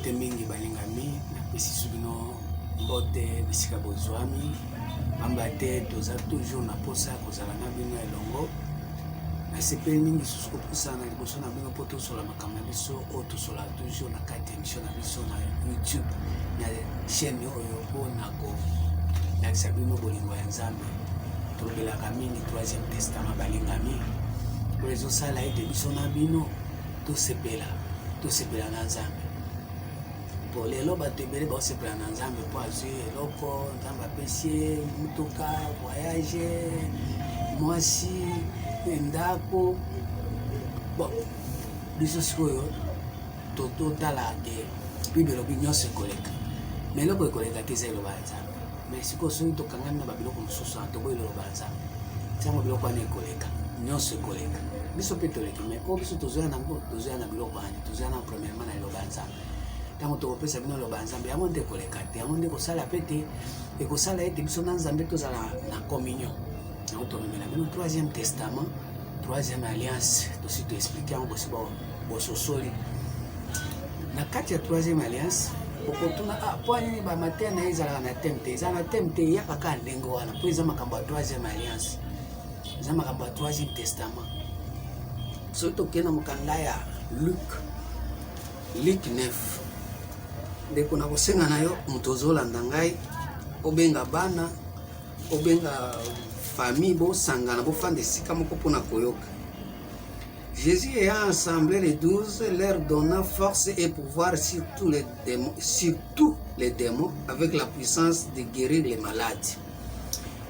Mbote mingi balingami na pesi subino mbote bisika bozwami pamba te toza toujours na posa kozala na bino elongo na sepeli mingi susu kopusana na liboso na bino po tosola makambo na biso oyo tosola toujours na kati ya émission na biso na YouTube na chaîne oyo mpo na kolakisa bino bolingo ya Nzambe. Tolobelaka mingi troisième testament balingami po ezosala ete biso na bino tosepela na Nzambe. Pour lelo bato ebele baosepela na Nzambe po azwi eloko Nzambe apesi ye mutuka voyage mwasi ndako. Bon biso sikoyo totala ke Bible elobi nyonso ekoleka me eloko ekoleka te eza eloba ya Nzambe. Me sikoyo soki tokangani na babiloko mosusu toboyi eloba ya Nzambe ntango biloko wana ekoleka nyonso ekoleka. Biso mpe toleki me oyo biso tozoya nango tozoya na biloko wana tozoya na premièrement na eloba ya Nzambe. Tango tokopesa bino eloba ya Nzambe yango nde ekoleka te yango nde ekosala mpe te ekosala ete biso na Nzambe tozala na communion. Yango tolobela bino troisième testament troisième alliance tosi toexplike yango bosi bososoli na kati ya troisième alliance. Okotuna po nini bamatea na ye ezalaka na teme te eza na teme te eya kaka ndenge wana mpo eza makambo ya troisième alliance eza makambo ya troisième testament. Soki tokende na mokanda ya Luc 9 ndeko na kosenga na yo moto ozolanda ngai obenga bana obenga famille bosangana bofanda esika moko mpona koyoka. Jésus ayant assemblé les 12 leur donna force et pouvoir sur tous les démons avec la puissance de guérir les malades.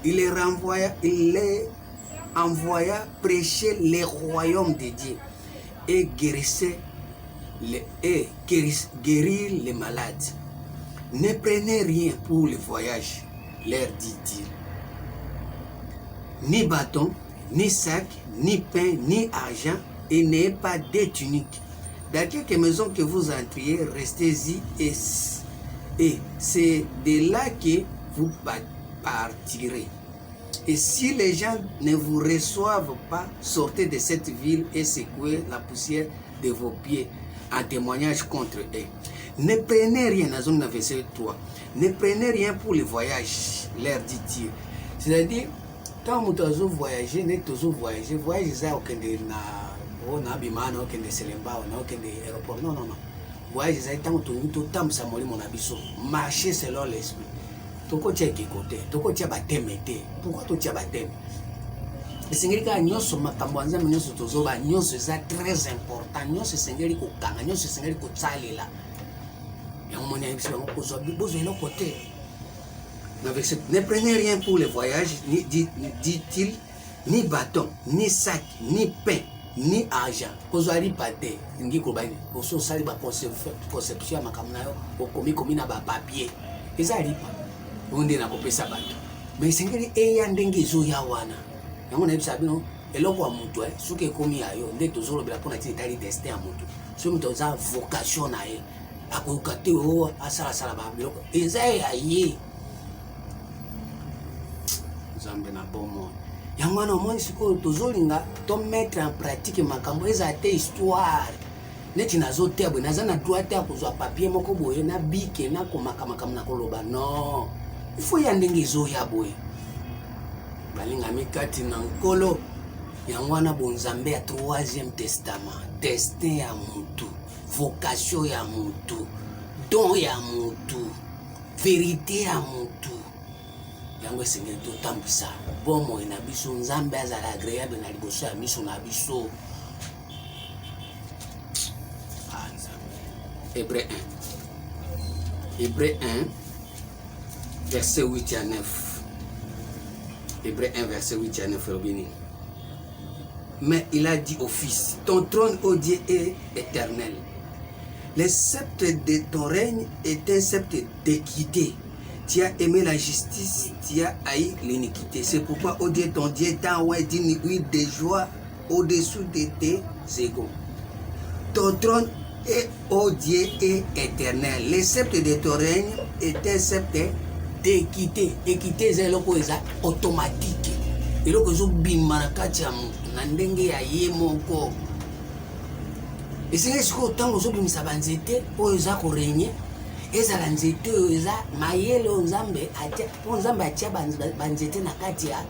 Il les envoya prêcher les royaumes de Dieu et guérir les malades. Ne prenez rien pour le voyage, leur dit-il. Ni bâton, ni sac, ni pain, ni argent, et n'ayez pas de tunique. Dans quelque maison que vous entriez, restez-y et c'est de là que vous partirez. Et si les gens ne vous reçoivent pas, sortez de cette ville et secouez la poussière de vos pieds en témoignage contre eux. Ne prenez rien, dans le verset 3, ne prenez rien pour le voyage, leur dit-il. C'est-à-dire, quand vous voyagez, vous voyagez, voyagez na bimana okende selemba na okende aéroport. Non. Voyage ça tant to tam sa molimo na biso. Marcher selon l'esprit. Toko tia kikote, toko tia batemete. Pourquoi to tia bateme? Esengeli ka nyonso makambo ya Nzambe nyonso tozoba nyonso eza très important. Nyonso esengeli ko kanga, nyonso esengeli ko tsalela. Ya moni ya biso ko zo bibozo elo côté. Ne prenez rien pour le voyage, dit-il, ni bâton, ni sac, ni pain, ni argent. Kozwali pate, ngi kobani, oso sali ba conception makamna yo, okomi na ba papier. Eza lipa. Onde na kopesa bato. Mais sengeli eya ndenge zo ya wana. Yango na bisa bino eloko wa mutu suke komi ayo nde tozolo bela pona ti tali destin ya mutu. So mutu za vocation na ye. Akokate o asala ba biloko. Eza ya ye. Nzambe na bomo. Yango wana omoni sikoyo tozolinga to mettre en pratique makambo eza te histoire. Neti nazo tebwe naza na droit ya kozwa papier moko boye na bike na komaka makambo na koloba. Non. Il faut y ndenge ezo ya boye. Balinga mikati na nkolo yango wana bonzambe ya troisième testament. Destin ya mutu, vocation ya mutu, don ya mutu, vérité ya mutu. Yango esengeli totambisa bomoi na biso Nzambe azala agréable na liboso ya miso na biso. Hébreu 1 verset 8 à 9. Hébreu 1 verset 8 à 9. Mais il a dit au Fils, ton trône, ô Dieu, est éternel. Le sceptre de ton règne est un sceptre d'équité. Tu as aimé la justice, tu as haï l'iniquité. C'est pourquoi, ô Dieu, ton Dieu t'a envoyé d'une huile de joie au-dessous de tes égaux. Ton trône, ô Dieu, est éternel. Le sceptre de ton règne est un sceptre d'équité. Équité, c'est automatique. Et là, je suis na ndenge ya ye moko. Et c'est ce que tant aux obimisa banzete oyo za ko régner ezala nzete oyo eza mayele o nzambe atia po nzambe atia banzete na kati ya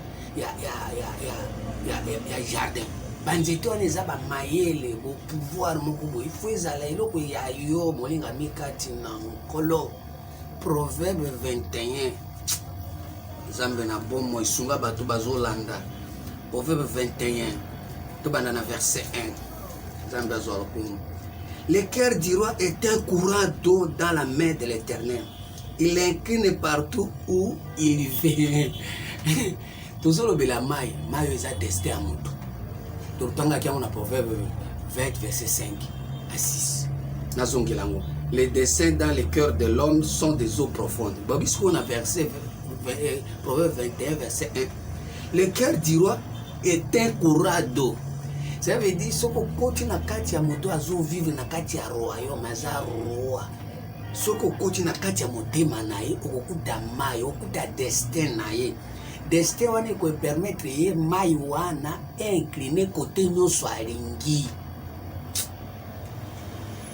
jardin banzete wana eza ba mayele bo pouvoir moko boye ifo ezala eloko ya yo molinga mikati na nkolo. Proverbe 21 nzambe na bomo isunga bato bazolanda. Proverbe 21 tobanda na verset 1 nzambe azwala kumu. Le cœur du roi est un courant d'eau dans la main de l'Éternel. Il incline partout où il vient. Toujours le mai eza testé à mutu. Tortanga qui a un proverbe 20 verset 5 à 6. Nazongilango. Les desseins dans le cœur de l'homme sont des eaux profondes. Bobisco on a verset proverbe 21 verset 1. Le cœur du roi est un courant d'eau. Ça veut dire soko koti na kati ya moto azo vivre na kati ya royaume aza roi. Soko koti na kati ya motema na ye okokuta mai okuta destin na ye. Destin wana ko permettre ye mai wana incliner côté nyonso alingi.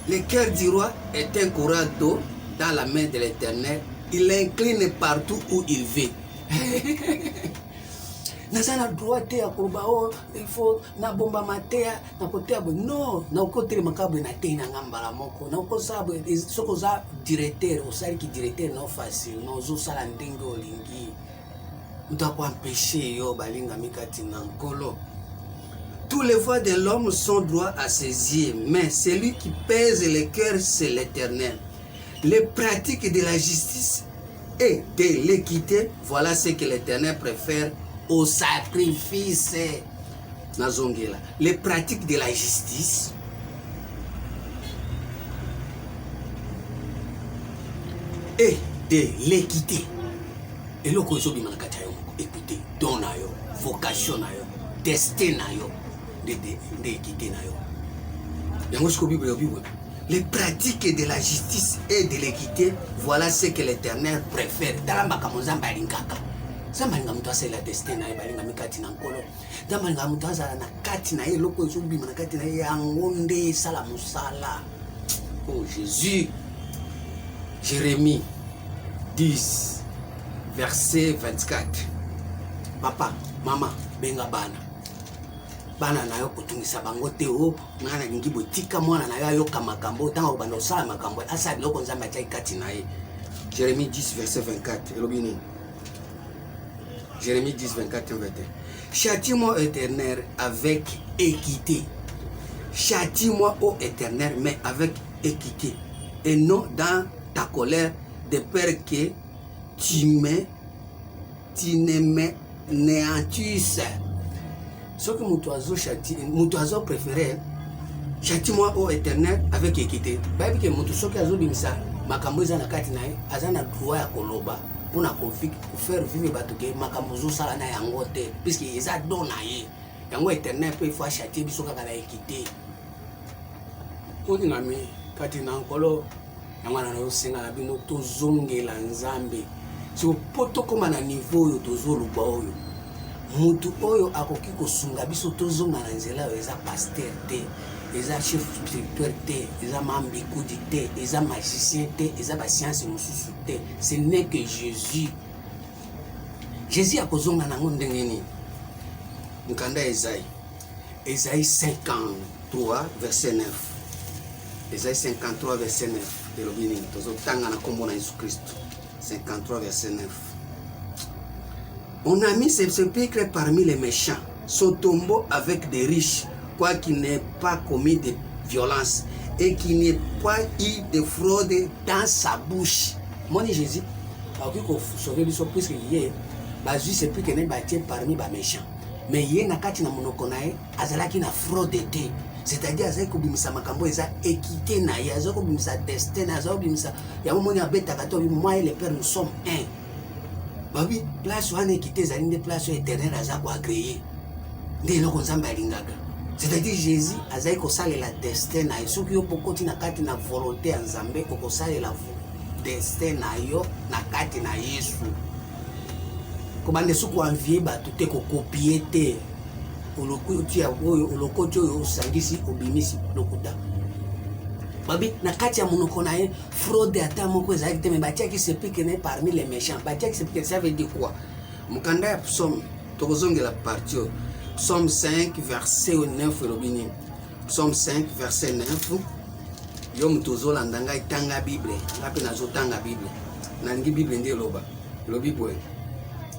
Le cœur du roi est un courant d'eau dans la main de l'Éternel. Il incline partout où il veut. Nazana droite ya koba o il faut na bomba matea na kotea bo no na kotere makabwe na tena ngambala moko na kosabu soko za directeur osali ki directeur no facile no zo sala ndenge olingi mutako empêcher yo balinga mikati na nkolo. Tous les voies de l'homme sont droits à ses yeux, mais celui qui pèse le cœur c'est l'Éternel. Les pratiques de la justice et de l'équité, voilà ce que l'Éternel préfère au sacrifice. Nazongela. Les pratiques de la justice et de l'équité. Et le kozo bi manakata yo équité, don na yo, vocation na yo, destin na yo, de équité na yo. Yango sko Bible yo Bible. Les pratiques de la justice et de l'équité, voilà ce que l'Éternel préfère. Dalamba kamozamba linkaka. Zamalinga mtu asela destin na balinga mikati na nkolo. Zamalinga mtu azala na kati na ye loko ezobima na kati na ye angonde sala musala. Oh Jésus. Jérémie 10 verset 24. Papa, mama, benga bana. Bana na yo kotungisa bango te o ngana lingi botika mwana na yo ayoka makambo tanga obanda osala makambo asa biloko nzambe atia kati na ye. Jérémie 10 verset 24. Elobini. Jérémie 10, 24 et 21. Châtie-moi, Éternel, avec équité. Châtie-moi, ô Éternel, mais avec équité. Et non dans ta colère, de peur que tu ne m'anéantisses. Ce que mon oiseau préféré, châtie-moi, ô Éternel, avec équité. Bible que mon oiseau qui a zobimisa, makambo za na kati na ye, azana droit ya koloba. Pour faire vivre batuke makamuzo sala na yango te puisque eza don na ye yango Éternel peut faut châtier biso kaka na équité koni ngami kati na nkolo yango na yo senga na bino tozongela nzambe so poto koma na niveau oyo tozoluba oyo mutu oyo akoki kosunga biso tozonga na nzela oyo eza pasteur te eza chef spirituel te eza mambiku te eza magicien te eza ba science mususu te. Ce n'est que Jésus. Jésus a kozonga nango ndenge nini nkanda Esaïe 53 verset 9. Esaïe 53 verset 9 elobi nini tozotanga na kombo na Jésus Christ. 53 verset 9. On a mis ses sépulcres parmi les méchants, son tombeau avec des riches, quoi qu'il n'ait pas commis de violence et qu'il n'ait pas eu de fraude dans sa bouche. Mon Jésus, parce que sauver les surprises que hier, bazui c'est plus que n'est bâti parmi les méchants. Mais hier na kati na monokonae, azalaki na fraude te. C'est-à-dire azalaki kobimisa makambo eza équité na ye, azalaki kobimisa destin, azalaki kobimisa ya moni abeta kato moi et le Père nous sommes un. Bah oui, place wana équité zali de place éternelle azako agréé. Nde loko nzambe alingaka. C'est-à-dire Jésus azali kosalela destin na yo soki yo pokoti na kati na volonté ya Nzambe okosalela destin na yo na kati na Yesu. Kobande suku envier bato te kokopier te olokoti oyo osangisi obimisi lokuta babi na kati ya monoko na ye fraude ata moko ezalaki te, mais batiaki sepike ne parmi les méchants, batiaki sepike. Ça veut dire quoi? Mokanda ya psaume tokozongela partie psaume 5 verset 9 elobini. Psaume 5 verset 9 yo mutozolanda ngai tanga Bible ngapi nazotanga Bible nalingi Bible nde eloba elobi boye.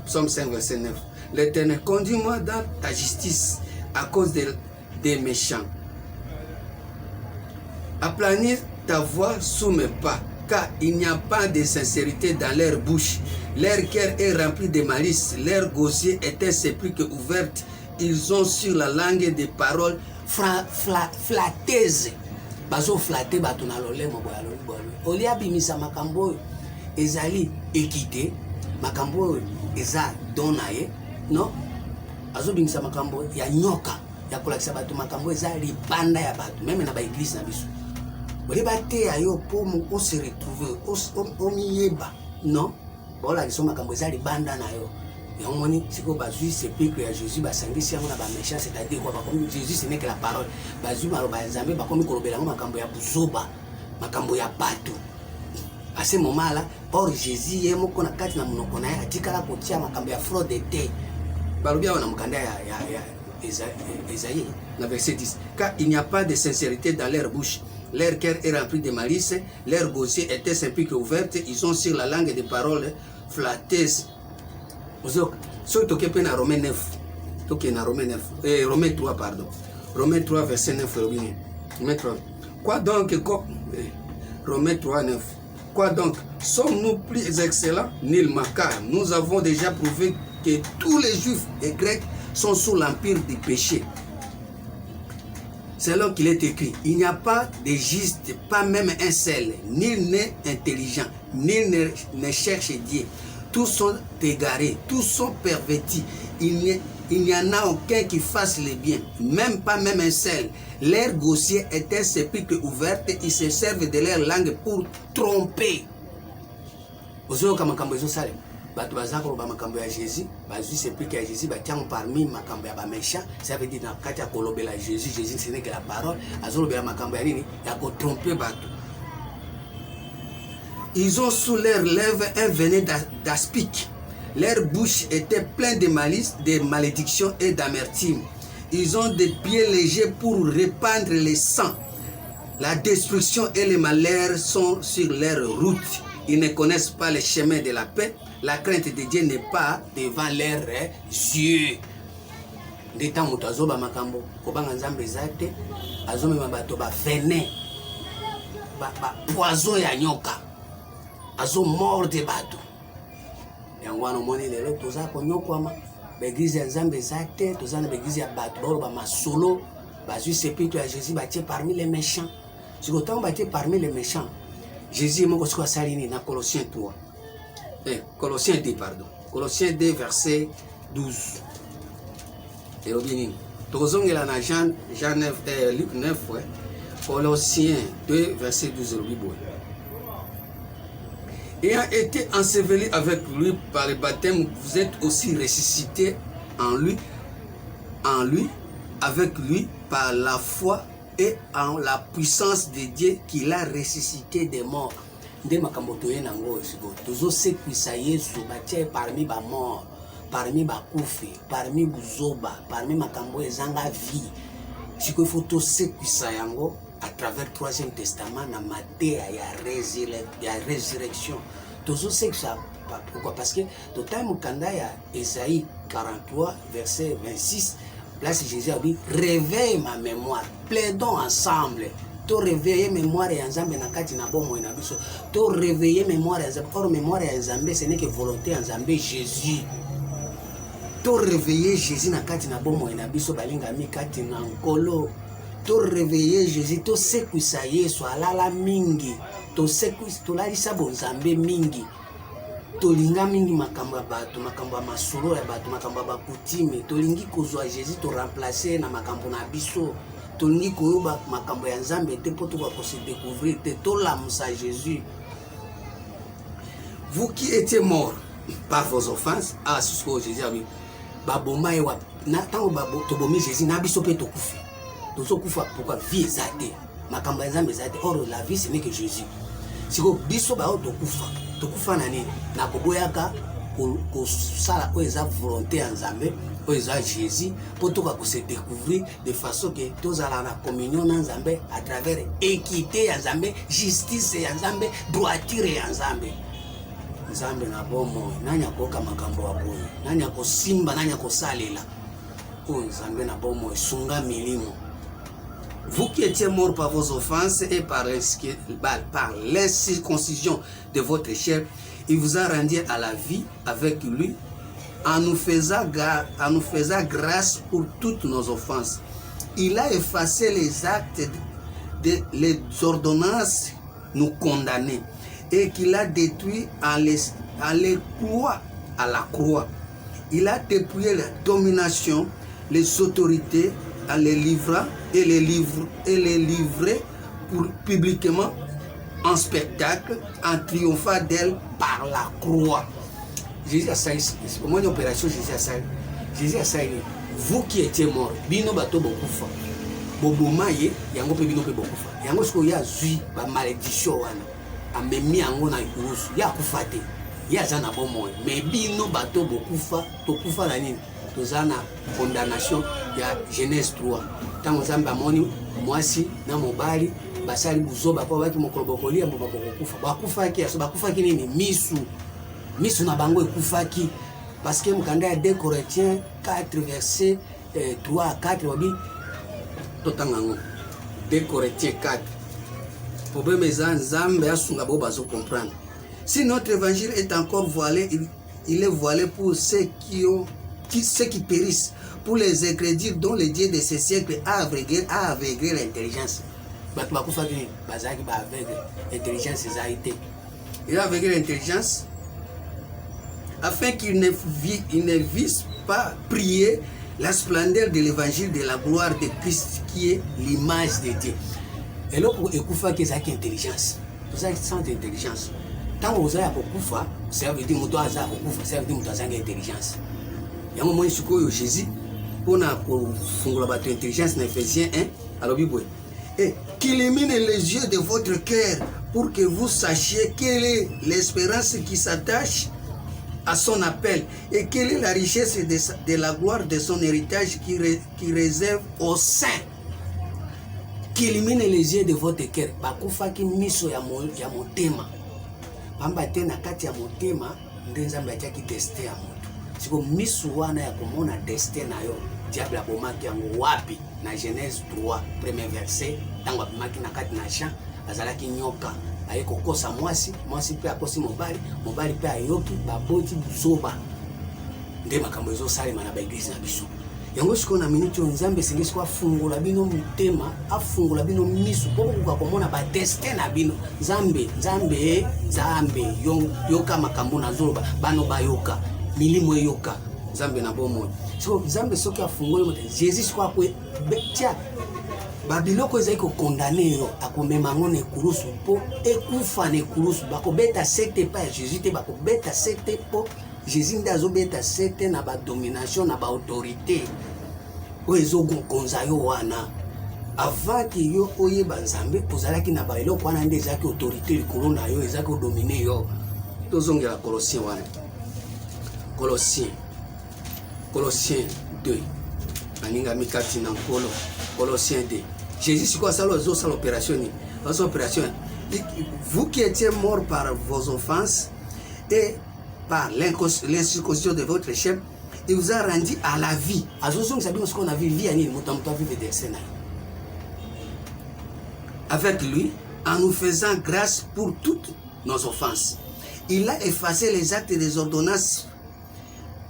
Psaume 5 verset 9, l'Éternel conduis-moi dans ta justice à cause des méchants. Aplanir ta voix sous mes pas, car il n'y a pas de sincérité dans leur bouche. Leur cœur est rempli de malice, leur gosier est un sépulcre ouvert. Ils ont sur la langue des paroles flatteuses. Bazo flatte bato na lolemo boya lolibolo. Olia bimisa makambo ezali équité, makambo eza donaye, non? Azo bimisa makambo ya nyoka, ya kolakisa bato makambo eza libanda ya bato, même na ba église na biso. Oli bate ayo po on se retrouver, on miyeba, non? Bola kiso makambo eza libanda na yo. Yomoni siko bazui sepulcre ya Jésus basangisi yango na ba méchant, c'est-à-dire quoi? Comme Jésus ce n'est que la parole. Bazui maloba nzambe bakomi kolobela ngo makambo ya buzoba, makambo ya bato. À ce moment-là, or Jésus ye moko na kati na monoko na ye atikala kotia makambo ya fraude te. Balobia wana mukanda ya Esaïe, na verset 10. Car il n'y a pas de sincérité dans leur bouche. Leur cœur est rempli de malice, leur gosier était sépulcre ouvert, ils ont sur la langue des paroles flatteuses. So toke pe na Romains 9. Toke na Romains 9. Romains 3 pardon. Romains 3 verset 9 Romains 3. Quoi donc Romains 3 9. Quoi donc? Sommes-nous plus excellents? Nullement, car nous avons déjà prouvé que tous les Juifs et Grecs sont sous l'empire du péché. C'est là qu'il est écrit, il n'y a pas de juste, pas même un seul, nul n'est intelligent, nul ne cherche Dieu. Tous sont égarés, tous sont pervertis. Il n'y en a aucun qui fasse le bien, même pas même un seul. Leur gosier est un sépulcre ouvert, ils se servent de leur langue pour tromper. Bato bazako ba makambo ya Jésus, bazui sepulcre ya Jésus, batiango parmi makambo ya ba méchant, ça veut dire na kati ya kolobela Jésus, Jésus ce n'est que la parole, azolobela makambo ya nini ya ko tromper bato. Ils ont sous leurs lèvres un venin d'aspic. Leur bouche était pleine de malice, de malédiction et d'amertume. Ils ont des pieds légers pour répandre le sang. La destruction et le malheur sont sur leur route. Ils ne connaissent pas le chemin de la paix. La crainte de Dieu n'est pas devant leurs yeux. Des temps où tu as zoba makambo, kobanga nzambe zate, azome mabato ba venin, ba poison ya nyoka, azo morde bato. Yangwana moni lelo toza ko nyokwama, l'église ya nzambe zate, toza na l'église ya bato, ba masolo, bazui sepulcre ya Jésus batie parmi les méchants. Si autant batie parmi les méchants, Jésus moko siko salini na Colossiens 3. Colossiens 2 pardon. Colossiens 2 verset 12. Et obini. Tozongela na Jean 9 Luc 9 ouais. Colossiens 2 verset 12 Bible. Ayant été enseveli avec lui par le baptême, vous êtes aussi ressuscités en lui, avec lui par la foi et en la puissance de Dieu qui l'a ressuscité des morts. Nde makambo toye nango esiko tozo sekwisa Yesu batie parmi ba mort, parmi ba kufi, parmi buzoba, parmi makambo ezanga vie. Siko faut to sekwisa yango à travers le Troisième Testament na Matthieu ya résurrection. Tozo sekwisa pourquoi? Parce que total mukanda ya Esaïe 43 verset 26. Là, c'est Jésus a dit, réveille ma mémoire, plaidons ensemble. To réveiller mémoire ya nzambe na kati na bomo na biso. To réveiller mémoire ya nzambe. Or mémoire ya nzambe ce n'est que volonté ya nzambe Jésus. To réveiller Jésus na kati na bomo na biso balinga mi kati na nkolo. To réveiller Jésus, to sekwisa Yesu alala mingi. To sekwisa to lalisa bonzambe mingi. Tolinga mingi makambo ya bato, makambo ya masolo ya bato, makambo ya bakutime. Tolingi kozwa Jésus to remplacer na makambo na biso. Tolingi koyoba makambo ya nzambe te po to ko se découvrir te to lamusa Jésus. Vous qui étiez morts par vos offenses, ce que Jésus a dit, baboma ewa na tango babo to bomi Jésus na biso pe to kufi. To so kufa pourquoi vie ezate. makambo ya nzambe eza te. Or la vie ce n'est que Jésus. Siko biso ba tokufa na nini na koboyaka kosala oyo eza volonté ya nzambe oyo eza Jésus po toka ko se découvrir de façon que tozala na communion na nzambe à travers équité ya nzambe, justice ya nzambe, droiture ya nzambe. Nzambe na bomo nani akoka makambo ya boye, nani akosimba, nani akosalela oyo nzambe na bomo esunga milimo. Vous qui étiez morts par vos offenses et par l'incirconcision de votre chair, il vous a rendu à la vie avec lui, en nous faisant grâce pour toutes nos offenses. Il a effacé les actes, les ordonnances nous condamner, et qu'il a détruit à la croix. Il a dépouillé la domination, les autorités, en les livrant et les livrer publiquement en spectacle, en triomphant d'elle par la croix. Jésus a ça ici. Au moins d'opération, Jésus a ça. Jésus a ça. Vous qui étiez morts, bino bato bokufa. Bobomaye, yango pe bino pe bokufa. Yango siko ya zui ba malédiction wana. Amemi yango na ikurusu. Ya kufate. Ya zana bomo. Mais bino bato bokufa, tokufa na nini? Tozana condamnation ya Genèse 3. Tango nzambe amoni mwasi na mobali basali buzoba kwa baki mokolobokolia mbo bakokufa. Bakufaki aso bakufaki nini? Misu na bango ekufaki parce que mukanda ya 2 Corinthiens 4 verset 3 à 4 wabi totangango 2 Corinthiens 4. Problème eza nzambe asunga bo bazo comprendre. Si notre évangile est encore voilé, il est voilé pour ceux qui périssent, pour les incrédules dont le Dieu de ce siècle a aveuglé l'intelligence. Il a aveuglé l'intelligence afin qu'il ne vise pas prier la splendeur de l'évangile de la gloire de Christ qui est l'image de Dieu. Et là, pour écouter qu'il y a intelligence, vous avez sans intelligence. Tant que vous avez beaucoup, ça veut dire que vous avez beaucoup, ça veut dire que vous avez intelligence. Il y a un moment où Jésus, pour fondre la intelligence dans Ephésiens 1, alors et qu'il illumine les yeux de votre cœur pour que vous sachiez quelle est l'espérance qui s'attache à son appel et quelle est la richesse de la gloire de son héritage qui réserve au sein. Qu'il illumine les yeux de votre cœur. Bakufa ki miso ya motema. Pamba tena kati ya motema ndenzamba yaki teste ya moto. Siko misu wana ya komona destin na yo diable abomaki yango wapi na Genèse 3 premier verset tango abomaki na kati na champ azalaki nyoka ayeko kosa mwasi pe akosi mobali pe ayoki baboti buzoba nde makambo ezo salema na ba église na biso yango siko na minute nzambe singisi kwa fungola bino mutema afungola bino misu poko kuka komona ba destin na bino nzambe yoka makambo na zoloba bano bayoka milimo yoka nzambe na bomo so nzambe soki afungoli moto Jésus kwa kwe tia babiloko ezali ko condamner yo akomema ngo ne kurusu po ekufa ne kurusu bakobeta secte pa Jésus te bakobeta secte po Jésus ndazo beta secte na ba domination na ba autorité oezo konza yo wana avant que yo oyeba nzambe ozalaki na ba eloko wana nde ezaki autorité likolo na yo ezaki dominer yo tozongela Colossiens wana Colossiens 2. Aninga mikati na nkolo. Colossiens 2. Jésus c'est quoi ça l'opération ni? L'opération. Vous qui étiez morts par vos offenses et par l'incirconcision de votre chair, il vous a rendu à la vie. Ce qu'on a vu vie ani mutamta vivre des scènes. Avec lui, en nous faisant grâce pour toutes nos offenses. Il a effacé les actes des ordonnances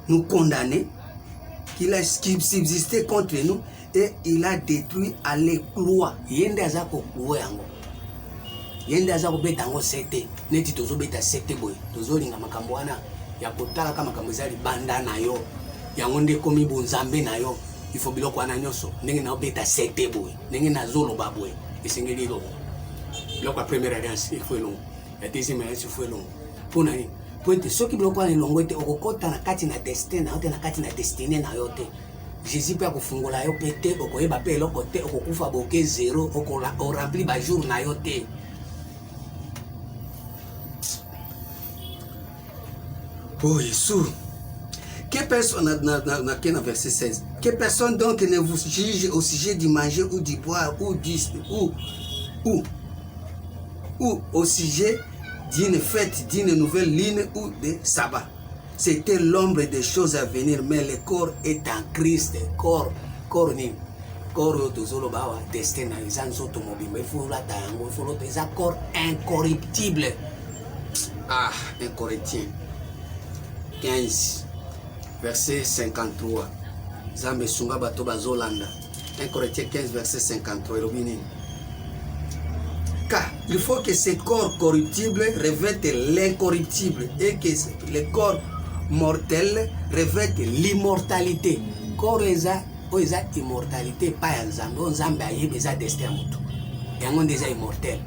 nous condamner, qui subsistait contre nous, et il a détruit à l'écloix. Yende azako kuwe yango. Yende azako beta yango sete. Neti tozo beta sete boy. Tozo linga makambo wana ya kotala kama makambo ezali banda na yo. Yango nde komi bonzambe na yo. Ifo biloko wana nyonso. Ndenge na beta sete boy. Ndenge na zolo ba boy. Esengeli lo. Biloko ya première alliance il faut long. La deuxième alliance il faut long. Pona ni pointe soki biloko wana longo te okokota na kati na destin na yote na kati na destiné na yote Jésus peut kufungola yo pété okoyeba pe eloko te okokufa boke zéro orempli ba jour na yo te. Oh Jésus. Que personne n'a qu'un verset 16. Que personne donc ne vous juge au sujet du manger ou du boire ou au sujet d'une fête, d'une nouvelle ligne ou de sabbat. C'était l'ombre des choses à venir, mais le corps est en Christ. Corps ni corps tozolo bawa destin na izanzo to mobimba ifula tango ifolo teza corps incorruptible. Ah, incorruptible. 15 verset 53. Zambe sunga bato bazolanda. 1 Corinthiens 15 verset 53 elobini. Car il faut que ce corps corruptible revête l'incorruptible et que le corps mortel revête l'immortalité. Corps eza immortalité pas ya nzambe nzambe ayeba eza destin ya moto yango nde eza immortel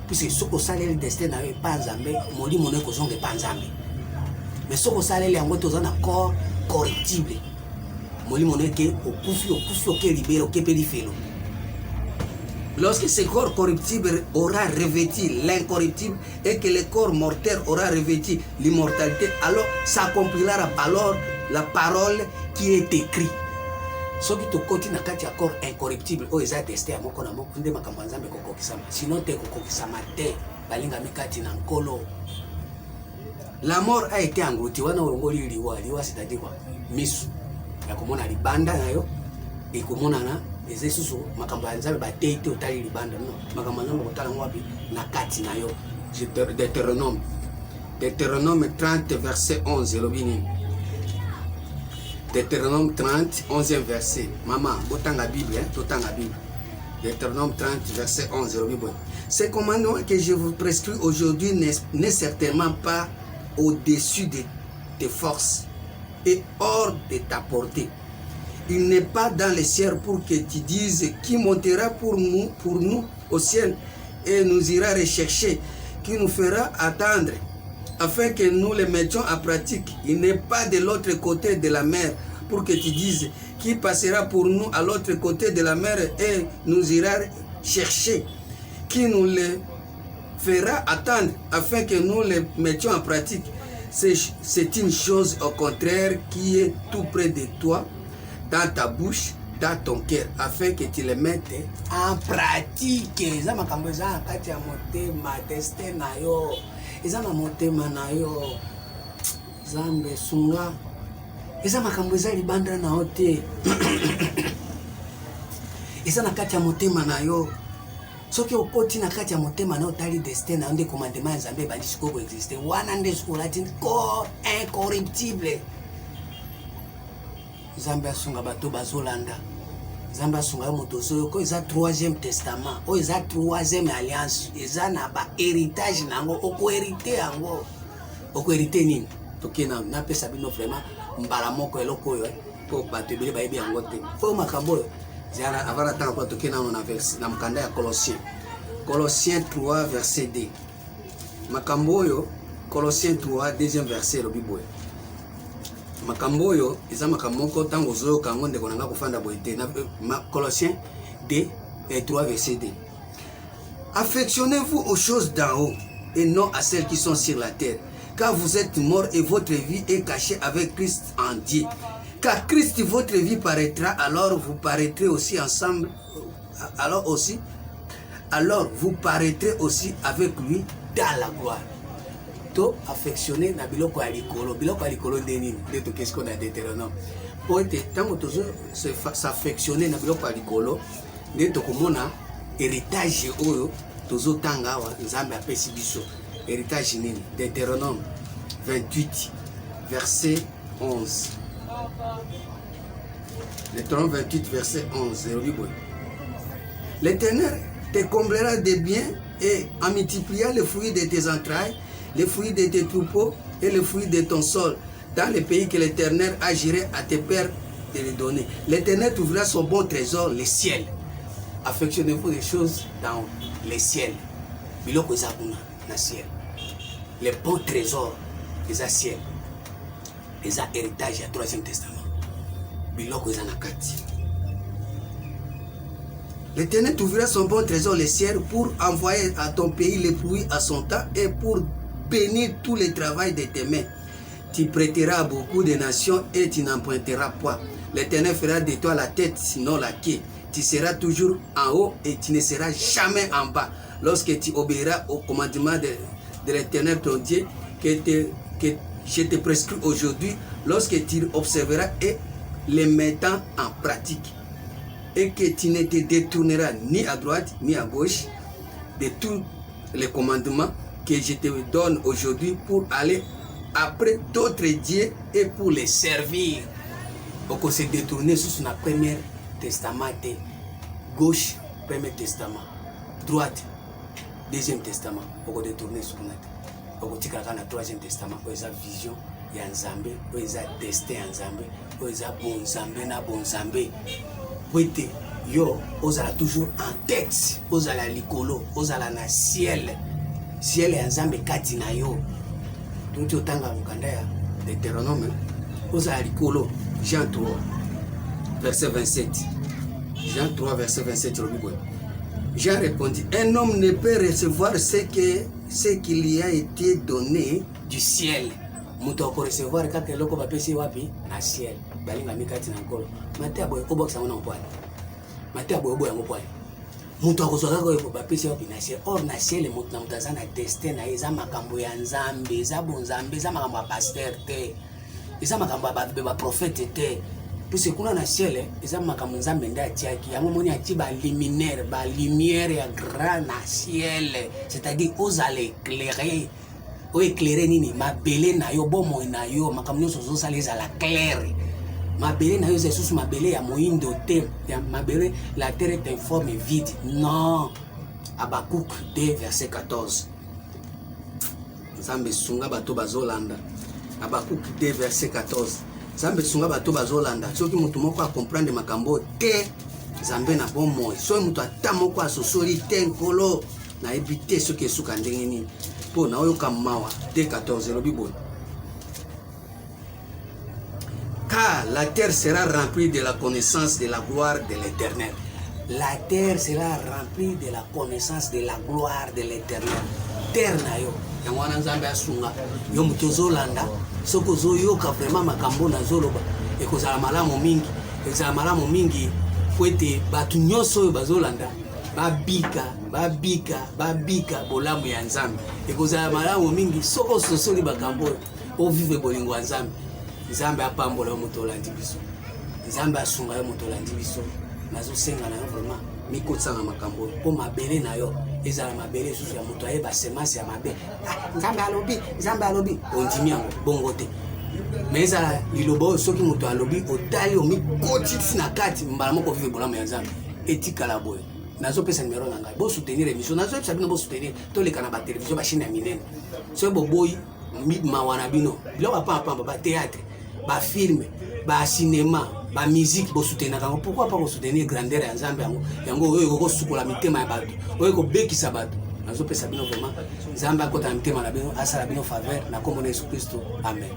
puisque soki osaleli destin na yo epa nzambe molimo no ekozonga epa nzambe mais soki osaleli yango toza na corps corruptible molimo no eke okufi oke libere okepeli felo. Lorsque ce corps corruptible aura revêtu l'incorruptible et que le corps mortel aura revêtu l'immortalité, alors s'accomplira la parole qui est écrite. Soki tokoti na kati ya corps incorruptible oyo eza destin ya moko na moko nde makambo ya nzambe kokokisama sinon te kokokisama te balingami kati na nkolo. La mort a été engloutie wana olongoli liwa c'est-à-dire quoi misu ya komona libanda na yo ekomonana eza susu makambo ya nzambe batei te otali libanda no makambo ya nzambe kotala ngo wapi na kati na yo. Deutéronome 30 verset 11 elobi nini? Deutéronome 30 11e verset. Maman botanga Bible totanga Bible. Deutéronome 30 verset 11 elobi boy. Ce commandement que je vous prescris aujourd'hui n'est certainement pas au-dessus de tes forces et hors de ta portée. Il n'est pas dans les cieux pour que tu dises qui montera pour nous au ciel et nous ira rechercher, qui nous fera attendre afin que nous les mettions en pratique. Il n'est pas de l'autre côté de la mer pour que tu dises qui passera pour nous à l'autre côté de la mer et nous ira chercher, qui nous les fera attendre afin que nous les mettions en pratique. C'est une chose au contraire qui est tout près de toi, dans ta bouche, dans ton cœur, afin que tu les mettes en pratique. Eza makambo eza kati ya motema destin na yo. Eza na motema na yo. Zambe sunga. Eza makambo eza libanda na ote. Eza na kati ya motema na yo. Soki okoti na kati ya motema na otali destin na nde commandement ya Nzambe bandi siko existe. Wana nde siko lati corps incorruptible. Nzambe asunga bato bazolanda. Nzambe asunga moto soyo ko eza 3e testament. O eza 3e alliance. Eza na ba héritage nango oko hérité yango. Oko hérité nini? Tokena na pesa bino vraiment mbala moko eloko yo po bato ebele bayebi yango te. Fo makambo zana avana tanga kwa tokena na verset na mkanda ya Colossiens 3 verset 2. Makambo yo Colossiens 3 2e verset lo biboye. Makambo yo eza makambo ko tango zo kango ndeko nanga kufanda boite na Colossiens 2 et 3 verset 2. Affectionnez-vous aux choses d'en haut et non à celles qui sont sur la terre, car vous êtes morts et votre vie est cachée avec Christ en Dieu. Car Christ votre vie paraîtra, alors vous paraîtrez aussi ensemble, alors vous paraîtrez aussi avec lui dans la gloire. To affectionné na biloko ya likolo ndeni ndeto qu'est-ce qu'on a Deutéronome po ete tango tozo s'affectionner na biloko ya likolo ndeto komona héritage oyo tozo tanga awa Nzambe apesi biso héritage nini? Deutéronome 28 verset 11. Deutéronome 28 verset 11. L'Éternel te comblera de biens et en multipliant les fruits de tes entrailles, les fruits de tes troupeaux et les fruits de ton sol, dans le pays que l'Éternel a juré à tes pères de les donner. L'Éternel t'ouvrira son bon trésor, les ciels. Affectionnez-vous des choses dans les ciels. Biloko ezabuna na ciel. Les bons trésors des ciels. Les héritage du 3e testament. biloko eza na kati. L'Éternel t'ouvrira son bon trésor, les cieux, pour envoyer à ton pays les pluies à son temps et pour bénir tout le travail de tes mains. Tu prêteras à beaucoup de nations et tu n'emprunteras pas. L'Éternel fera de toi la tête, sinon la queue. Tu seras toujours en haut et tu ne seras jamais en bas. Lorsque tu obéiras au commandement de l'Éternel ton Dieu que je te prescris aujourd'hui, lorsque tu observeras et les mettant en pratique, et que tu ne te détourneras ni à droite ni à gauche de tous les commandements que je te donne aujourd'hui pour aller après d'autres dieux et pour les servir. Donc on s'est détourné sur la première testament, gauche, premier testament, droite, deuxième testament. On s'est détourné sur la troisième testament, on a vision, il y a un Zambé, on a destin en Zambé, on a bon Zambé, na bon Zambé. Wete, yo, ozala toujours en tête, ozala likolo, ozala na ciel. Ciel ya Nzambe kati na yo. Tunti otanga mukanda ya Deutéronome, ozala likolo. Jean 3, verset 27. Jean 3, verset 27, Jean répondit, un homme ne peut recevoir ce qu'il lui a été donné du ciel. Muto ko recevoir kaka eloko bapesi wapi na ciel. Balinga mikati na nkolo. Matea boy oboksa mona mpwani. Matea boy oboya mpwani. Muto akozwaka ko bapesi wapi na ciel. Or na ciel muto na mutaza na destin na eza makambo ya Nzambe, eza bonzambe, eza makambo ya pasteur te. Eza makambo ya ba prophète te. Puisque kuna na ciel eza makambo Nzambe nda atiaki. Yango moni ati ba luminaire, ba lumière ya grand na ciel. C'est-à-dire ozale éclairer. O éclairer nini mabele na yo bomo na yo makambo nyonso zosala ezala claire. Mabele na yo zesusu mabele ya moindo te ya mabele la terre est informe et vide. Non. Habakkuk 2 verset 14. Nzambe sunga bato bazolanda. Habakkuk 2 verset 14. Nzambe sunga bato bazolanda. Soki mutu moko a comprendre makambo te Nzambe na bomo. Soki mutu ata moko asosoli te nkolo na ebite soki esuka ndenge nini. Po na oyoka mawa 2:14 lobi bon. Car la terre sera remplie de la connaissance de la gloire de l'Éternel. La terre sera remplie de la connaissance de la gloire de l'Éternel. Terre na yo. Yango wana Nzambe asunga. Yo mutu ozolanda. Soko zoyoka vraiment makambo na zoloba. Ekozala malamu mingi. Ekozala malamu mingi. Kwete batu nyonso oyo bazolanda. Babika bolamu ya Nzambe. Ekozala malamu mingi. Soko sosoli makambo o vive bolingo ya Nzambe. Nzambe apambola yo moto olandi biso. Nzambe asunga yo moto olandi biso. Nazo senga na yo vraiment mikotsanga makambo po mabele na yo ezala mabele susu ya moto ayeba semence ya mabe. Nzambe alobi ondimi yango bongo te. Mais ezala lilobo soki moto alobi otali omikoti na kati mbala moko vive bolamu ya Nzambe. Etikala boye. Nazo pesa numéro na ngai. Bo soutenir émission. Nazo pesa bino bo soutenir. To leka na ba télévision ba chaîne ya minene. So bo boy mawana bino. Bilo ba théâtre, ba film, ba cinéma, ba musique bo soutenir kango. Pourquoi pas soutenir grandeur ya Nzambe yango? Yango oyo ko sukola mitema ya bato. Oyo ko bekisa bato. Nazo pesa bino vraiment. Nzambe akota mitema na bino, asala bino faveur na kombo na Yesu Kristo. Amen.